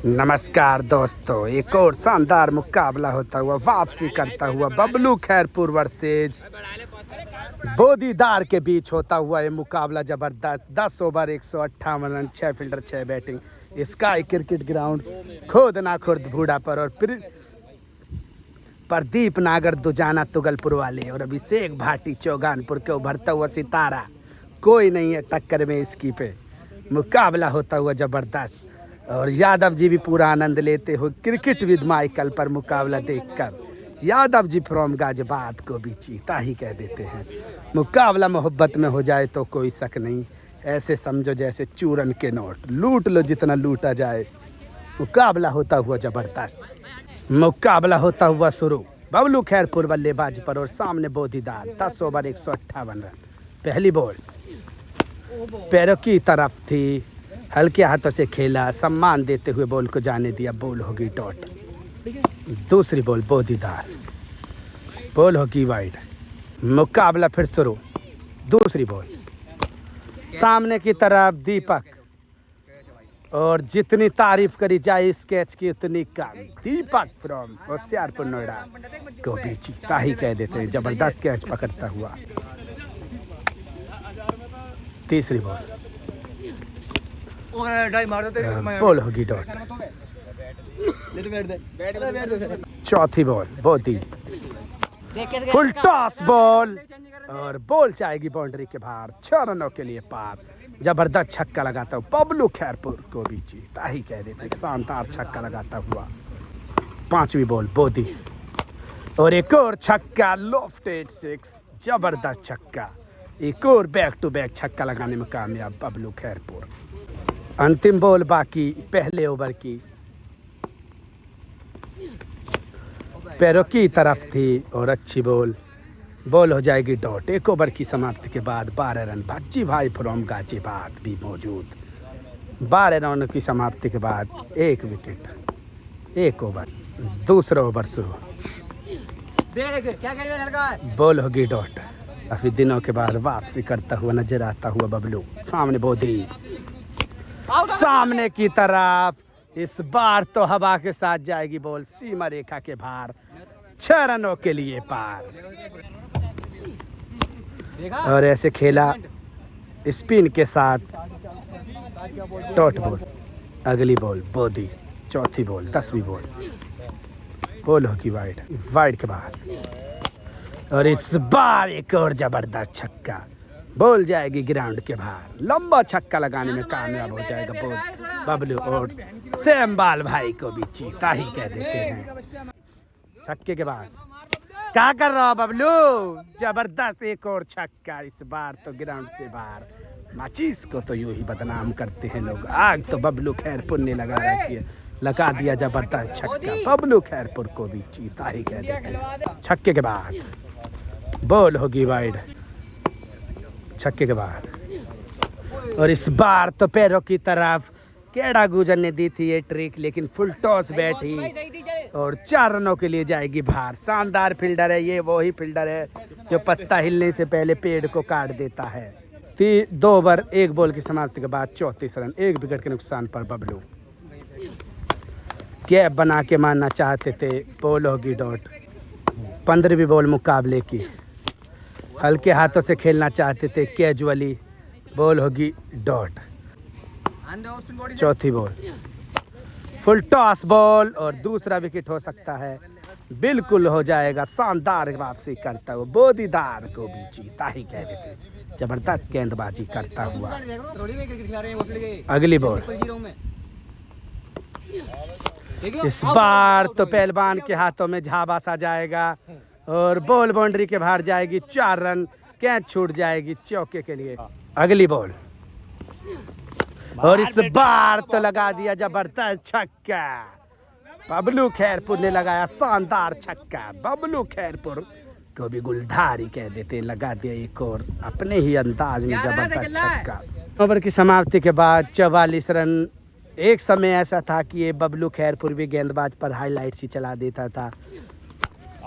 नमस्कार दोस्तों, एक और शानदार मुकाबला होता हुआ वापसी करता हुआ बबलू खैरपुर वर्सेज बोदीदार के बीच होता हुआ ये मुकाबला जबरदस्त। 10 over 158 run, 6 fielder 6 batting. Sky cricket ground खुद ना खुर्द भूड़ा पर और प्रदीप नागर दुजाना तुगलपुर वाले और अभिषेक भाटी चौगानपुर के उभरता हुआ सितारा। कोई नहीं है टक्कर में इसकी पे। मुकाबला होता हुआ जबरदस्त और यादव जी भी पूरा आनंद लेते हुए क्रिकेट विद माइकल पर मुकाबला देखकर यादव जी फ्रॉम गाजियाबाद को भी चीता ही कह देते हैं। मुकाबला मोहब्बत में हो जाए तो कोई शक नहीं, ऐसे समझो जैसे चूरन के नोट, लूट लो जितना लूटा जाए। मुकाबला होता हुआ जबरदस्त। मुकाबला होता हुआ शुरू। बबलू खैरपुर बल्लेबाज पर और सामने बोदीदार। 10 ओवर 158 रन। पहली बॉल पैरों की तरफ थी, हल्के हाथों से खेला, सम्मान देते हुए बॉल को जाने दिया। बॉल होगी डॉट। दूसरी बॉल बोदीदार, बॉल होगी वाइड। मुकाबला फिर शुरू। दूसरी बॉल सामने की तरफ दीपक और जितनी तारीफ करी जाए इस कैच की उतनी कम। दीपक फ्रॉम होशियारपुर नोएडा को भी चीता ही कह देते हैं। जबरदस्त कैच पकड़ता हुआ। तीसरी बॉल बॉल होगी डॉट। चौथी बॉल बोदी, फुल टॉस बॉल और बॉल जाएगी बाउंड्री के बाहर। 6 रनों के लिए पार। जबरदस्त छक्का लगाता हुआ बबलू खैरपुर को भी चीता ही कह देते, शानदार छक्का लगाता हुआ। पांचवी बॉल बोदी और एक और छक्का, लॉफ्टेड 6। जबरदस्त छक्का, एक और बैक टू बैक छक्का लगाने में कामयाब बबलू खैरपुर। अंतिम बॉल बाकी पहले ओवर की। पैरों की तरफ थी और अच्छी बॉल, बॉल हो जाएगी डॉट। एक ओवर की समाप्ति के बाद 12 रन। भज्जी भाई फ्रॉम गाजियाबाद भी मौजूद। 12 रनों की समाप्ति के बाद 1 विकेट। 1 ओवर। दूसरा ओवर शुरू। बॉल होगी डॉट। काफी दिनों के बाद वापसी करता हुआ नजर आता हुआ बबलू। सामने बोदी, सामने की तरफ। इस बार तो हवा के साथ जाएगी बॉल सीमा रेखा के बाहर। 6 रनों के लिए पार। और ऐसे खेला स्पिन के साथ डॉट बॉल। अगली बॉल बोदी। चौथी बॉल 10वीं बॉल, बॉल होगी वाइड। वाइड के बाहर और इस बार एक और जबरदस्त छक्का। बॉल जाएगी ग्राउंड के बाहर। लंबा छक्का लगाने में कामयाब हो जाएगा बॉल बबलू और सैमबाल भाई को भी चीता ही कह देते हैं। छक्के के बाद क्या कर रहा हो बबलू? जबरदस्त एक और छक्का। इस बार तो ग्राउंड से बाहर। माचिस को तो यूं ही बदनाम करते हैं लोग, आग तो बबलू खैरपुर ने लगा दिया जबरदस्त छक्का। बबलू खैरपुर को भी चीता ही कह देते हैं। छक्के के बाद बॉल होगी वाइड। छक्के के बाद और इस बार तो पैरों की तरफ केड़ा गुजर ने दी थी ये ट्रिक, लेकिन फुल टॉस बैठी और 4 रनों के लिए जाएगी बाहर। शानदार फील्डर है ये, वही फील्डर है जो पत्ता हिलने से पहले पेड़ को काट देता है। 2 ओवर 1 बॉल की समाप्ति के बाद 34 रन, 1 विकेट के नुकसान पर बबलू कैप बना के मारना चाहते थे। बॉल होगी डॉट। 15वीं बॉल मुकाबले की। हल्के हाथों से खेलना चाहते थे कैजुअली। बॉल होगी डॉट। चौथी बॉल फुल टॉस बॉल और दूसरा विकेट हो सकता है। बिल्कुल हो जाएगा। शानदार वापसी करता हुआ बोदीदार को भी चीता ही कह देते। जबरदस्त गेंदबाजी करता हुआ। अगली बॉल इस बार तो पहलवान के हाथों में झाबा सा जाएगा और बॉल बाउंड्री के बाहर जाएगी। 4 रन, कैच छूट जाएगी चौके के लिए। अगली बॉल और इस बार तो लगा दिया जबरदस्त छक्का। बबलू खैरपुर ने लगाया शानदार छक्का। बबलू खैरपुर को भी गुलधारी कह देते, लगा दिया एक और अपने ही अंदाज में जबरदस्त छक्का। ओवर की समाप्ति के बाद 44 रन। एक समय ऐसा था कि ये बबलू खैरपुर भी गेंदबाज पर हाईलाइट्स ही चला देता था,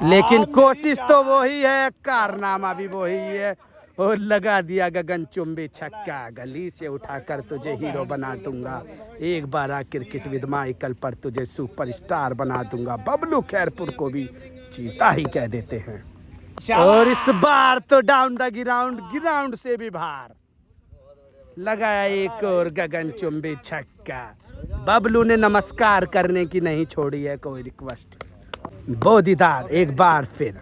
लेकिन कोशिश तो वही है, कारनामा भी वही है और लगा दिया गगनचुंबी छक्का। गली से उठाकर तुझे हीरो बना दूंगा, एक बार आ क्रिकेट विद माइकल पर तुझे सुपरस्टार बना दूंगा। बबलू खैरपुर को भी चीता ही कह देते हैं। और इस बार तो डाउन द ग्राउंड से भी बाहर लगाया एक और गगनचुंबी छक्का। बबलू ने नमस्कार करने की नहीं छोड़ी है कोई रिक्वेस्ट। बोधीदार एक बार फिर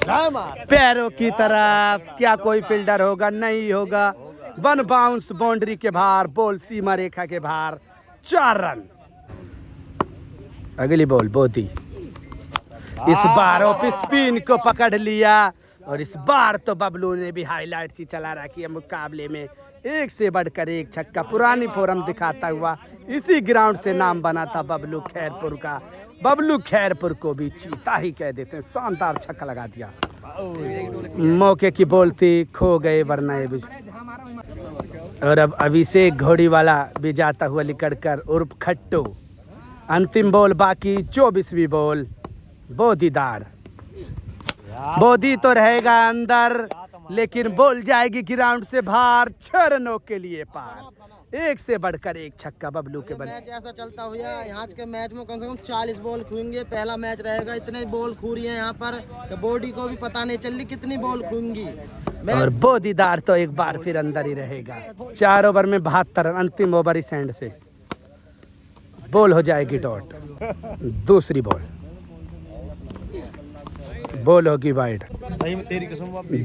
पैरों की तरफ, क्या कोई फील्डर होगा? नहीं होगा। 1 बाउंस बाउंड्री के बाहर, बॉल सीमा रेखा के बाहर, 4 रन। अगली बॉल बोधी। इस बार ऑफ स्पिन को पकड़ लिया और इस बार तो बबलू ने भी हाईलाइट ही चला रखी है मुकाबले में। एक से बढ़कर एक छक्का, पुरानी फॉर्म दिखाता हुआ इसी ग्राउंड से नाम बना था बबलू खैरपुर का। बबलू खैरपुर को भी चीता ही कह देते हैं। शानदार छक्का लगा दिया। मौके की बॉल थी, खो गए वरना ये भी। और अब अभिषेक घोड़ी वाला भी जाता हुआ निकलकर उर्फ खट्टू। अंतिम बॉल बाकी, 24वीं बॉल। बोधीदार बोधी तो रहेगा अंदर, लेकिन बॉल जाएगी ग्राउंड से बाहर, 6 रनों के लिए पार। एक से बढ़कर एक छक्का बबलू के बने। मैच ऐसा चलता हुआ यहाँ के मैच में कम से कम 40 बॉल खूंगे। पहला मैच रहेगा, इतने बॉल खू रही है यहाँ पर कि बॉडी को भी पता नहीं चल रही कितनी बॉल खूंगी। और बोधीदार तो एक बार फिर अंदर ही रहेगा। 4 ओवर में 72 रन। अंतिम ओवर इस एंड से बॉल हो जाएगी डॉट। दूसरी बॉल होगी वाइड।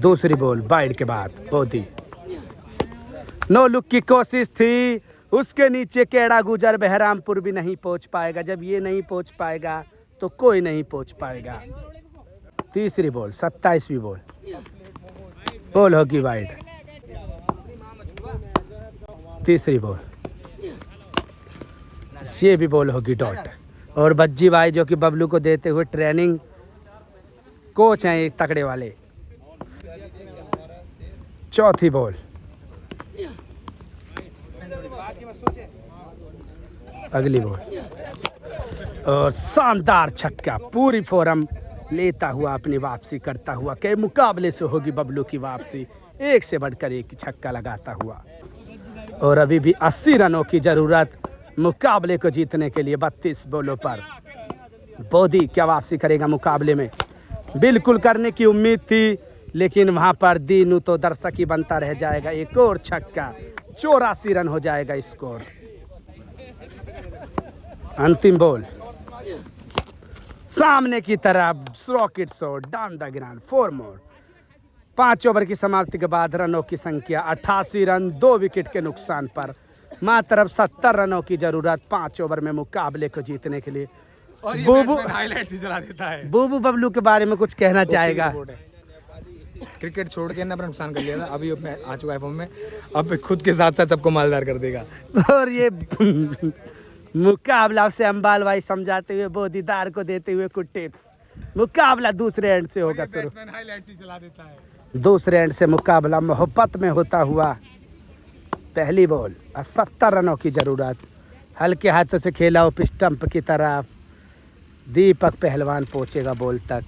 दूसरी बॉल वाइड के बाद बोधी। नो लुक की कोशिश थी, उसके नीचे केड़ा गुजर बहरामपुर भी नहीं पहुंच पाएगा। जब ये नहीं पहुंच पाएगा तो कोई नहीं पहुंच पाएगा। तीसरी बॉल, 27वीं बॉल होगी वाइड। तीसरी बॉल, ये भी बॉल होगी डॉट। और बज्जी भाई जो कि बबलू को देते हुए ट्रेनिंग कोच हैं एक तकड़े वाले। चौथी बॉल, अगली बॉल और शानदार छक्का। पूरी फॉर्म लेता हुआ अपनी वापसी करता हुआ के मुकाबले से होगी बबलू की वापसी। एक से बढ़कर एक छक्का लगाता हुआ। और अभी भी 80 रनों की जरूरत मुकाबले को जीतने के लिए। 32 बॉलों पर बोधी क्या वापसी करेगा मुकाबले में? बिल्कुल करने की उम्मीद थी, लेकिन वहां पर दीनू तो दर्शक ही बनता रह जाएगा। एक और छक्का, 84 रन हो जाएगा स्कोर। अंतिम बॉल सामने की तरफ, rocket shot down the ground, 4 more. 5 over की समाप्ति के बाद रनों की संख्या 88 रन, 2 विकेट के नुकसान पर। मात्र 70 रनों की जरूरत 5 ओवर में मुकाबले को जीतने के लिए। और ये बूबू हाईलाइट्स ही चला देता है। बूबू बबलू के बारे में कुछ कहना चाहेगा? क्रिकेट छोड़ के ना अपना नुकसान कर लिया था, अभी अपने आ चुका है फॉर्म में। अब खुद के साथ साथ सबको मालदार कर देगा। और ये मुकाबला से अंबाल भाई समझाते हुए बोधीदार को देते हुए कुछ टिप्स। मुकाबला दूसरे एंड से होगा शुरू। हाईलाइट्स ही चला देता है। दूसरे एंड से मुकाबला मोहब्बत में होता हुआ। पहली बॉल, 70 रनों की जरूरत। हल्के हाथों से खेला ओप स्टंप की तरफ। दीपक पहलवान पहुंचेगा बॉल तक,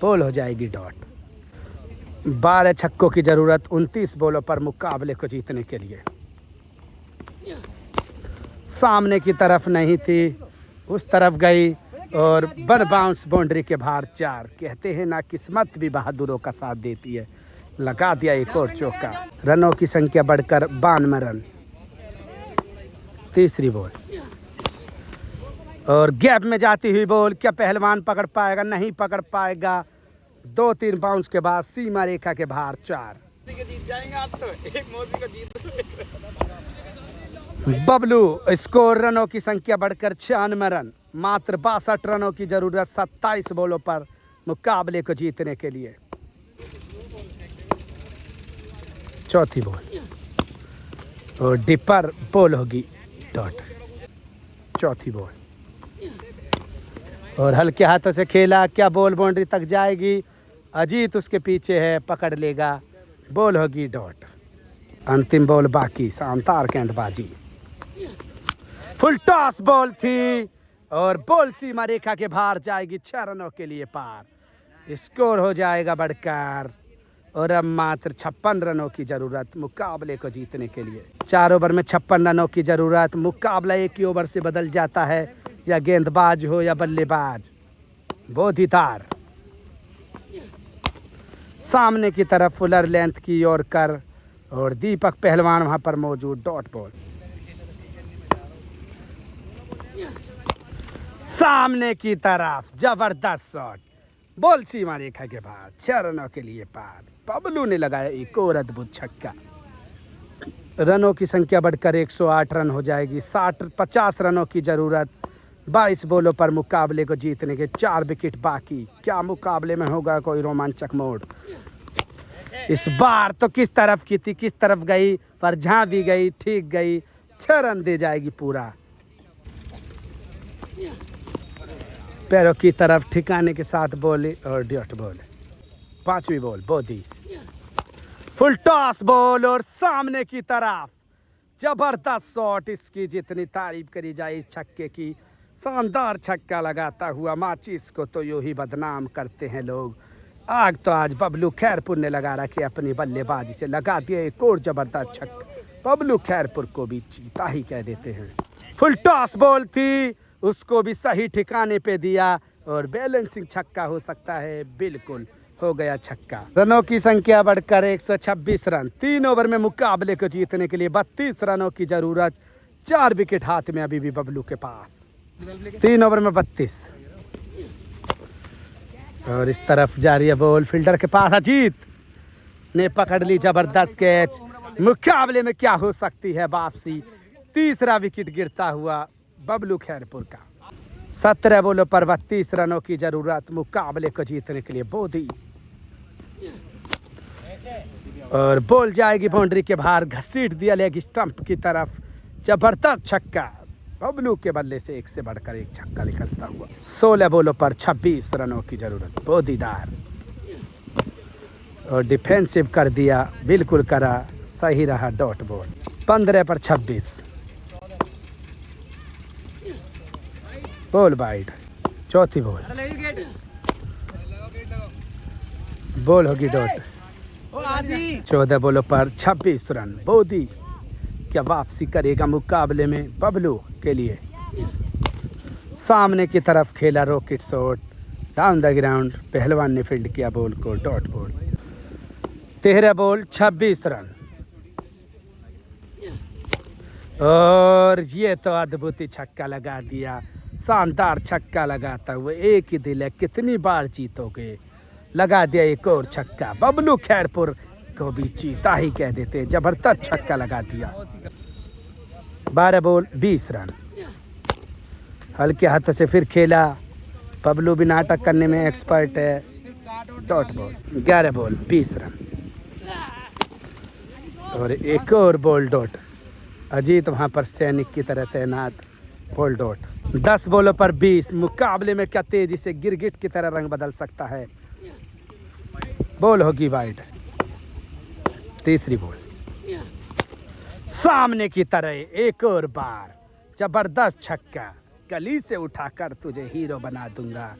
बॉल हो जाएगी डॉट। 12 छक्कों की जरूरत 29 बॉलों पर मुकाबले को जीतने के लिए। सामने की तरफ नहीं थी, उस तरफ गई और 1 बाउंस बाउंड्री के बाहर 4। कहते हैं ना, किस्मत भी बहादुरों का साथ देती है। लगा दिया एक और चौका। रनों की संख्या बढ़कर 92 रन। तीसरी बॉल और गैप में जाती हुई बॉल, क्या पहलवान पकड़ पाएगा? नहीं पकड़ पाएगा। 2-3 बाउंस के बाद सीमा रेखा के बाहर 4। बबलू स्कोर, रनों की संख्या बढ़कर 96 रन। मात्र 62 रनों की जरूरत 27 बॉलों पर मुकाबले को जीतने के लिए। चौथी बॉल और डिपर बॉल होगी डॉट। चौथी बॉल और हल्के हाथों से खेला, क्या बॉल बाउंड्री तक जाएगी? अजीत उसके पीछे है, पकड़ लेगा, बॉल होगी डॉट। अंतिम बॉल बाकी, शानदार गेंदबाजी। फुल टॉस बॉल थी और बॉल सीमा रेखा के बाहर जाएगी। 6 रनों के लिए पार। स्कोर हो जाएगा बढ़कर और अब मात्र 56 रनों की जरूरत मुकाबले को जीतने के लिए। 4 ओवर में 56 रनों की जरूरत। मुकाबला एक ही ओवर से बदल जाता है, या गेंदबाज हो या बल्लेबाज। बोधितार सामने की तरफ फुलर लेंथ की ओर कर, और दीपक पहलवान वहां पर मौजूद। डॉट बॉल सामने की तरफ, जबरदस्त शॉट, बॉल सीमा रेखा के बाद 6 रनों के लिए पार। बबलू ने लगाया एक और अद्भुत छक्का। रनों की संख्या बढ़कर 108 रन हो जाएगी। 50 रनों की जरूरत। 22 बॉलों पर मुकाबले को जीतने के 4 विकेट बाकी। क्या मुकाबले में होगा कोई रोमांचक मोड़? इस बार तो किस तरफ की थी, किस तरफ गई, पर जहां भी गई ठीक गई। 6 रन दे जाएगी पूरा। पैरों की तरफ ठिकाने के साथ बॉल और डॉट बॉल। 5वीं बॉल बोधी, फुल टॉस बॉल और सामने की तरफ जबरदस्त शॉट। इसकी जितनी तारीफ करी जाए इस छक्के की, शानदार छक्का लगाता हुआ। माचिस को तो यूं ही बदनाम करते हैं लोग। आग तो आज बबलू खैरपुर ने लगा रखी अपनी बल्लेबाजी से। लगा दिया एक और जबरदस्त छक्का। बबलू खैरपुर को भी चीता ही कह देते हैं। फुल टॉस बॉल थी, उसको भी सही ठिकाने पे दिया, और बैलेंसिंग छक्का हो सकता है। बिल्कुल हो गया छक्का। रनों की संख्या बढ़कर 126 रन। 3 ओवर में मुकाबले को जीतने के लिए 32 रनों की जरूरत। 4 विकेट हाथ में अभी भी बबलू के पास। 3 ओवर में 32। और इस तरफ जा रही है बॉल, फील्डर के पास। अजीत ने पकड़ ली जबरदस्त कैच। मुकाबले में क्या हो सकती है वापसी? तीसरा विकेट गिरता हुआ बबलू खैरपुर का। 17 बॉलों पर 32 रनों की जरूरत मुकाबले को जीतने के लिए। बोधी, और बॉल जाएगी बाउंड्री के बाहर। घसीट दिया लेग स्टंप की तरफ। जबरदस्त छक्का। बबलू के बल्ले से एक से बढ़कर एक छक्का निकलता हुआ। 16 बॉलों पर 26 रनों की जरूरत। बोधीदार, और डिफेंसिव कर दिया, बिल्कुल करा, सही रहा डॉट बॉल। 15 पर 26। Ball wide. 4थी बॉल, बॉल होगी डॉट। 14 बॉलों पर 26 रन। बोधी क्या वापसी करेगा मुकाबले में बबलू के लिए? सामने की तरफ खेला rocket shot, down the ground. पहलवान ने फील्ड किया बॉल को। Dot ball. 13 ball 26 run. और ये तो अद्भुत ही छक्का लगा दिया। शानदार छक्का लगाता हुआ। एक ही दिल है, कितनी बार जीतोगे? लगा दिया एक और छक्का। बबलू खैरपुर को भी चीता ही कह देते। जबरदस्त छक्का लगा दिया। 12 बॉल 20 रन। हल्के हाथों से फिर खेला। बबलू भी नाटक करने में एक्सपर्ट है। Dot ball. 11 ball 20 run. और एक और बॉल डॉट। अजीत वहां पर सैनिक की तरह तैनात। Ball dot. 10 बॉलों पर 20। मुकाबले में क्या तेजी से गिरगिट की तरह रंग बदल सकता है? बॉल होगी वाइड। 3री बॉल। सामने की तरह एक और बार जबरदस्त छक्का। गली से उठाकर तुझे हीरो बना दूंगा।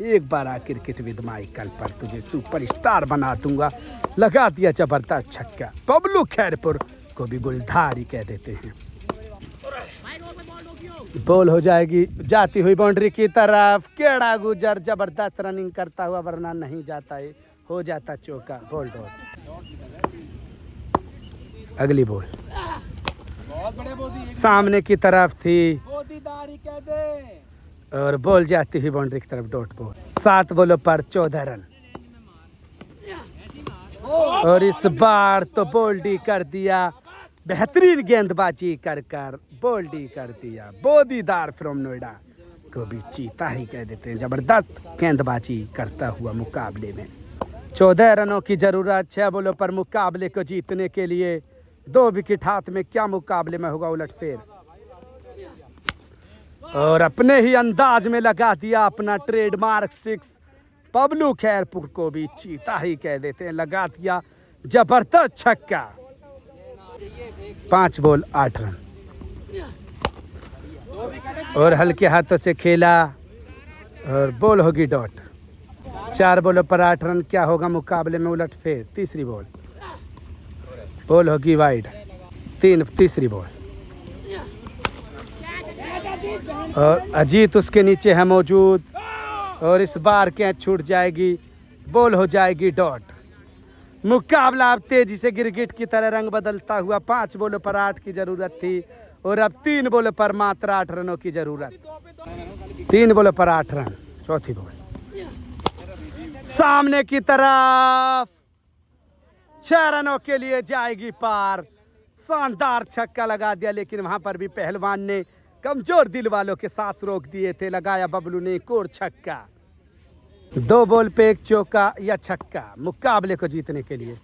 एक बार आ क्रिकेट विद माइकल पर तुझे सुपरस्टार बना दूंगा। लगा दिया जबरदस्त छक्का। बबलू खैरपुर को भी गुलधारी कह देते हैं। बॉल हो जाएगी जाती हुई बाउंड्री की तरफ। केड़ा गुजर जबरदस्त रनिंग करता हुआ, वरना नहीं जाता है, हो जाता चौका। Ball dot. अगली बॉल सामने की तरफ थी, और बॉल जाती हुई बाउंड्री की तरफ। Dot ball. 7 बॉलों पर 14 रन। और इस बार तो बोल्डी कर दिया। बेहतरीन गेंदबाजी कर बोल्डी कर दिया। बोधीदार फ्रॉम नोएडा को भी चीता ही कह देते हैं। जबरदस्त गेंदबाजी करता हुआ मुकाबले में। 14 रनों की जरूरत 6 बॉलों पर मुकाबले को जीतने के लिए। 2 विकेट हाथ में। क्या मुकाबले में होगा उलटफेर? और अपने ही अंदाज में लगा दिया अपना ट्रेडमार्क 6। बबलू खैरपुर को भी चीता ही कह देते हैं। लगा दिया जबरदस्त छक्का। 5 बॉल 8 रन। और हल्के हाथों से खेला, और बॉल होगी डॉट। 4 बॉलों पर 8 रन। क्या होगा मुकाबले में उलटफेर? तीसरी बॉल, बॉल होगी वाइड। तीसरी बॉल और अजीत उसके नीचे है मौजूद और इस बार कैच छूट जाएगी, बॉल हो जाएगी डॉट। मुकाबला अब तेजी से गिरगिट की तरह रंग बदलता हुआ 5 बॉलों पर 8 की जरूरत थी और अब 3 बॉलों पर मात्र 8 रनों की जरूरत। 3 बॉलों पर 8 रन। चौथी बॉल सामने की तरफ, 6 रनों के लिए जाएगी पार। शानदार छक्का लगा दिया, लेकिन वहां पर भी पहलवान ने कमजोर दिल वालों के सांस रोक दिए थे। लगाया बबलू ने एक और छक्का। 2 बॉल पे 1 चौका या छक्का मुकाबले को जीतने के लिए।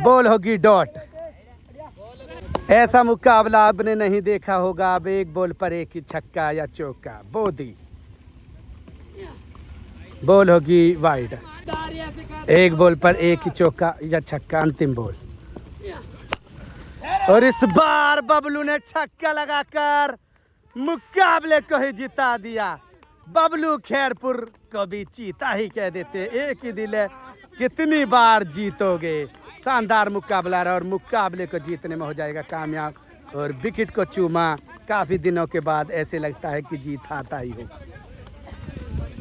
बॉल होगी डॉट। ऐसा मुकाबला आपने नहीं देखा होगा। अब 1 बॉल पर 1 ही छक्का या चौका। बोदी, बॉल होगी वाइड। 1 बॉल पर 1 ही चौका या छक्का। अंतिम बॉल और इस बार बबलू ने छक्का लगाकर मुकाबले को ही जिता दिया। बबलू खैरपुर को भी चीता ही कह देते, एक ही दिल है, कितनी बार जीतोगे। शानदार मुकाबला रहा और मुकाबले को जीतने में हो जाएगा कामयाब और विकेट को चूमा। काफी दिनों के बाद ऐसे लगता है कि जीत आता ही हो।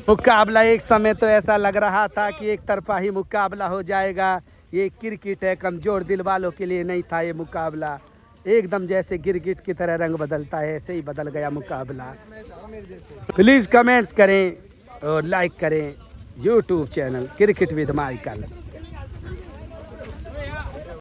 मुकाबला एक समय तो ऐसा लग रहा था कि एक तरफा ही मुकाबला हो जाएगा। ये क्रिकेट है, कमजोर दिल वालों के लिए नहीं था ये मुकाबला। एकदम जैसे गिरगिट की तरह रंग बदलता है, ऐसे ही बदल गया मुकाबला। प्लीज़ कमेंट्स करें और लाइक करें YouTube channel cricket with Michael.